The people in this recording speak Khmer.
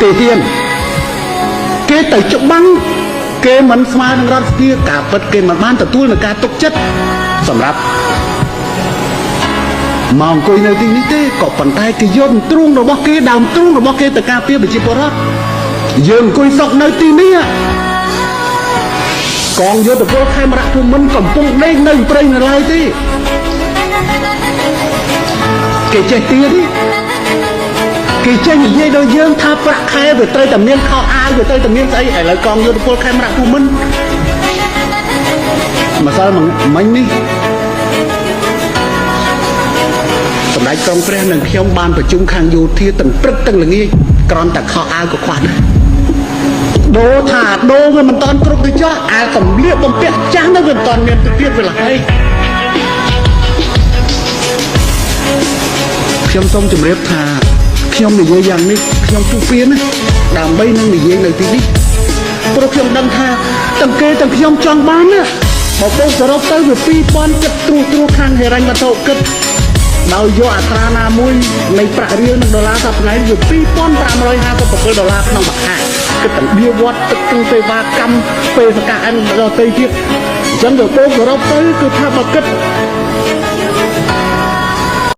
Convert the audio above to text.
ទេហ៊ានគេទៅច្បាំងគេមិនស្មើនឹងរដ្ឋាភិបាលការពិតគេមិនបានទទួលនឹងការទុកចិត្តសម្រាប់មកអង្គុយនៅទីនេះទេក៏ប៉ុន្តែគេយកទ្រូងរបស់គេដើមទ្រូងរបស់គេទៅការពារប្រជាពលរដ្ឋយើងអង្គុយស្រុកនៅទីនេះកងយោធពលខេមរៈភូមិន្ទកំពុងដេកនៅព្រៃនៅឡើយទេគេចេះទៀតគេចេះនិយាយដល់យើងថាប្រាក់ខែវាត្រូវតែមានខោអាវវាត្រូវតែមានស្អីឥឡូវកងយោធពលខេមរៈភូមិន្ទម្សិលមិញនេះសម្ដេចក្រុងព្រះនិងខ្ញុំបានប្រជុំខាងយោធាទាំងព្រឹកទាំងល្ងាចគ្រាន់តែខោអាវក៏ខ្វះដែរដូរថាដូរវាមិនតាន់គ្រប់ទៅចោះអាសម្លៀកបំពាក់ចាស់នោះវាមិនតាន់មានទៅទៀតវាឡហើយខ្ញុំសូមជម្រាបថាខ្ញុំនិយាយយ៉ាងនេះខ្ញុំពុះពៀនណាដើម្បីនឹងនិយាយនៅទីនេះព្រោះខ្ញុំដឹងថាទាំងគេទាំងខ្ញុំចង់បានណាបើបូកសរុបទៅវា2000គិតត្រួសខាងហិរញ្ញវត្ថុគិតដោយយកអត្រាណាមួយនៃប្រាក់រៀលនិងដុល្លារសប្តាហ៍វា$2557ក្នុងមួយខែគិតទាំងបៀវត្តទឹកទាំងសេវាកម្មពេលសកាអិនដទៃទៀតអញ្ចឹងទៅបូកសរុបទៅគឺថាបើគិត